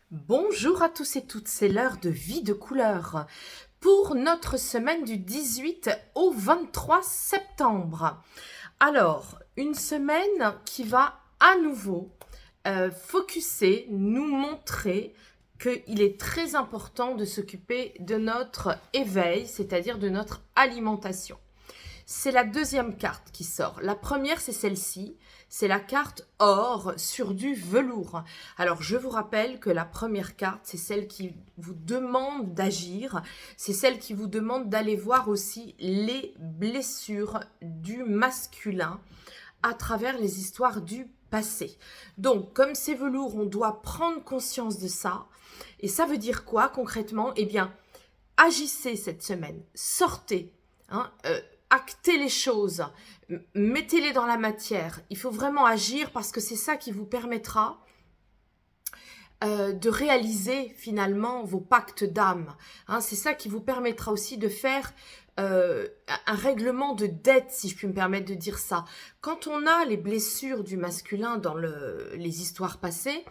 Bonjour à tous et toutes, c'est l'heure de Vie de couleur pour notre semaine du 18 au 23 septembre. Alors, une semaine qui va à nouveau focuser, nous montrer qu'il est très important de s'occuper de notre éveil, c'est-à-dire de notre alimentation. C'est la deuxième carte qui sort. La première, c'est celle-ci. C'est la carte or sur du velours. Alors, je vous rappelle que la première carte, c'est celle qui vous demande d'agir. C'est celle qui vous demande d'aller voir aussi les blessures du masculin à travers les histoires du passé. Donc, comme c'est velours, on doit prendre conscience de ça. Et ça veut dire quoi concrètement? Eh bien, agissez cette semaine. Sortez. Actez les choses, mettez-les dans la matière. Il faut vraiment agir parce que c'est ça qui vous permettra de réaliser finalement vos pactes d'âme. C'est ça qui vous permettra aussi de faire un règlement de dette, si je puis me permettre de dire ça. Quand on a les blessures du masculin dans les histoires passées,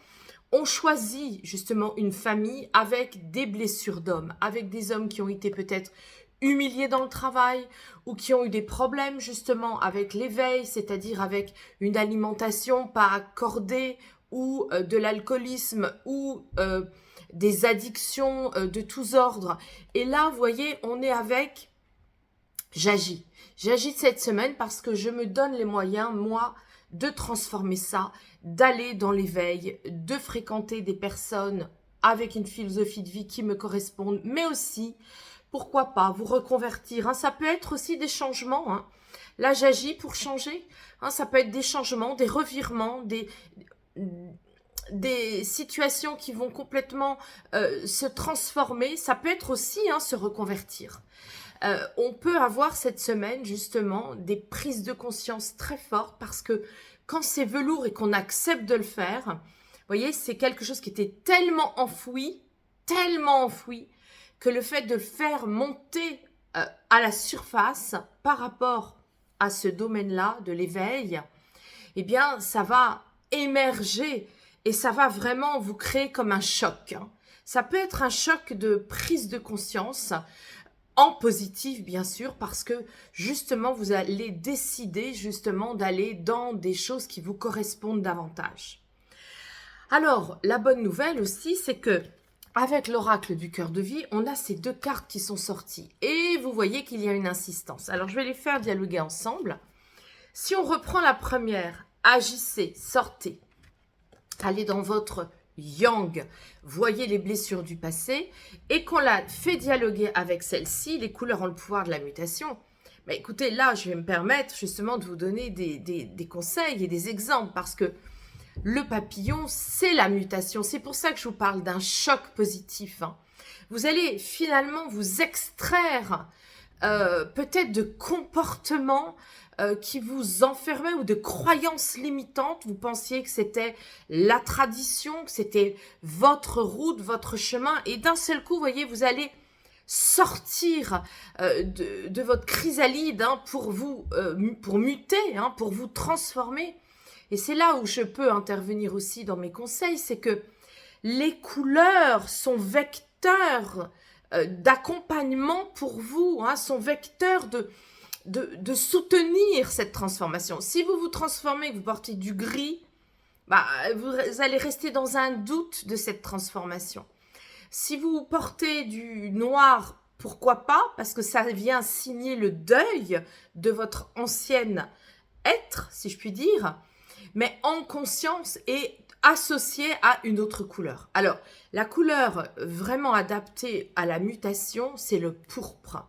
on choisit justement une famille avec des blessures d'hommes, avec des hommes qui ont été peut-être humiliés dans le travail ou qui ont eu des problèmes justement avec l'éveil, c'est-à-dire avec une alimentation pas accordée ou de l'alcoolisme ou des addictions de tous ordres. Et là, vous voyez, on est avec j'agis. J'agis cette semaine parce que je me donne les moyens, moi, de transformer ça, d'aller dans l'éveil, de fréquenter des personnes avec une philosophie de vie qui me correspondent, mais aussi pourquoi pas vous reconvertir. Ça peut être aussi des changements. Là, j'agis pour changer. Ça peut être des changements, des revirements, des situations qui vont complètement se transformer. Ça peut être aussi se reconvertir. On peut avoir cette semaine justement des prises de conscience très fortes parce que quand c'est velours et qu'on accepte de le faire, vous voyez, c'est quelque chose qui était tellement enfoui, que le fait de le faire monter à la surface par rapport à ce domaine-là de l'éveil, eh bien, ça va émerger et ça va vraiment vous créer comme un choc. Ça peut être un choc de prise de conscience, en positif bien sûr, parce que justement, vous allez décider justement d'aller dans des choses qui vous correspondent davantage. Alors, la bonne nouvelle aussi, c'est que avec l'oracle du cœur de vie, on a ces deux cartes qui sont sorties. Et vous voyez qu'il y a une insistance. Alors, je vais les faire dialoguer ensemble. Si on reprend la première, agissez, sortez. Allez dans votre yang, voyez les blessures du passé. Et qu'on la fait dialoguer avec celle-ci, les couleurs ont le pouvoir de la mutation. Mais écoutez, là, je vais me permettre justement de vous donner des conseils et des exemples parce que le papillon, c'est la mutation. C'est pour ça que je vous parle d'un choc positif. Vous allez finalement vous extraire peut-être de comportements qui vous enfermaient ou de croyances limitantes. Vous pensiez que c'était la tradition, que c'était votre route, votre chemin. Et d'un seul coup, vous voyez, vous allez sortir de votre chrysalide pour muter, pour vous transformer. Et c'est là où je peux intervenir aussi dans mes conseils, c'est que les couleurs sont vecteurs d'accompagnement pour vous, sont vecteurs de soutenir cette transformation. Si vous vous transformez, que vous portez du gris, vous allez rester dans un doute de cette transformation. Si vous portez du noir, pourquoi pas? Parce que ça vient signer le deuil de votre ancienne être, si je puis dire, mais en conscience et associée à une autre couleur. Alors, la couleur vraiment adaptée à la mutation, c'est le pourpre.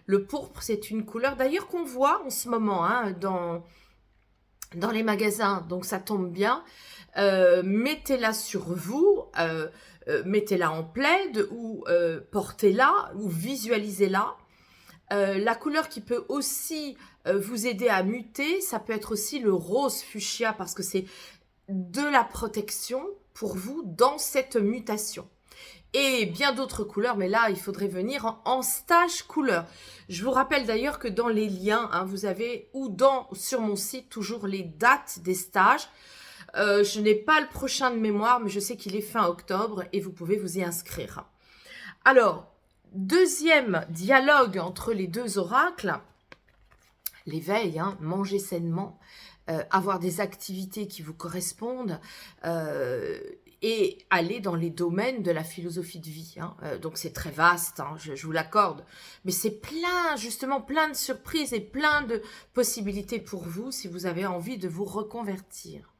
Le pourpre, c'est une couleur d'ailleurs qu'on voit en ce moment dans les magasins, donc ça tombe bien. Mettez-la sur vous, mettez-la en plaid ou portez-la ou visualisez-la. La couleur qui peut aussi vous aider à muter, ça peut être aussi le rose fuchsia parce que c'est de la protection pour vous dans cette mutation. Et bien d'autres couleurs, mais là, il faudrait venir en stage couleur. Je vous rappelle d'ailleurs que dans les liens, vous avez, sur mon site, toujours les dates des stages. Je n'ai pas le prochain de mémoire, mais je sais qu'il est fin octobre et vous pouvez vous y inscrire. Alors, deuxième dialogue entre les deux oracles, l'éveil, hein, manger sainement, avoir des activités qui vous correspondent et aller dans les domaines de la philosophie de vie. Hein. Donc c'est très vaste, hein, je vous l'accorde, mais c'est plein, justement, plein de surprises et plein de possibilités pour vous si vous avez envie de vous reconvertir.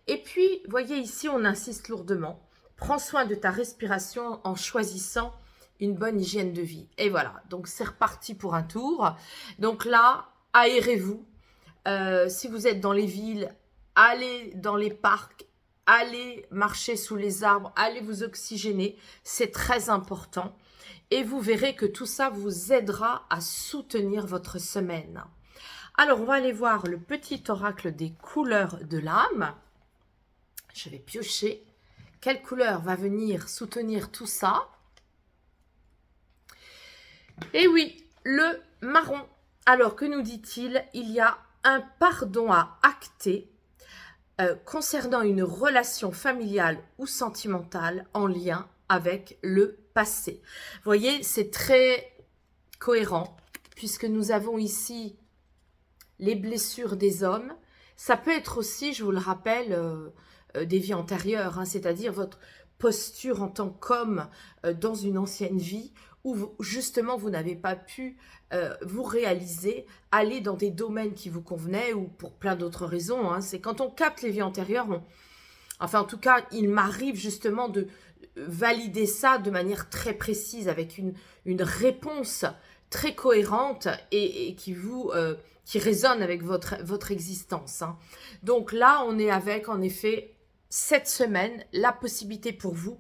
Et puis, voyez ici, on insiste lourdement. Prends soin de ta respiration en choisissant une bonne hygiène de vie. Et voilà, donc c'est reparti pour un tour. Donc là, aérez-vous. Si vous êtes dans les villes, allez dans les parcs, allez marcher sous les arbres, allez vous oxygéner. C'est très important. Et vous verrez que tout ça vous aidera à soutenir votre semaine. Alors, on va aller voir le petit oracle des couleurs de l'âme. Je vais piocher. Quelle couleur va venir soutenir tout ça? Et oui, le marron. Alors, que nous dit-il? Il y a un pardon à acter concernant une relation familiale ou sentimentale en lien avec le passé. Vous voyez, c'est très cohérent puisque nous avons ici les blessures des hommes. Ça peut être aussi, je vous le rappelle, des vies antérieures, hein, c'est-à-dire votre posture en tant qu'homme dans une ancienne vie où justement vous n'avez pas pu vous réaliser, aller dans des domaines qui vous convenaient ou pour plein d'autres raisons. Hein. C'est quand on capte les vies antérieures, enfin en tout cas il m'arrive justement de valider ça de manière très précise avec une réponse très cohérente et qui résonne avec votre existence. Hein. Donc là on est avec en effet cette semaine la possibilité pour vous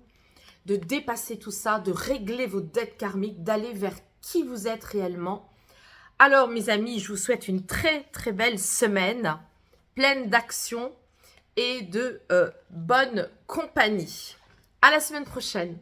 de dépasser tout ça, de régler vos dettes karmiques, d'aller vers qui vous êtes réellement. Alors mes amis, je vous souhaite une très très belle semaine, pleine d'action et de bonne compagnie. À la semaine prochaine.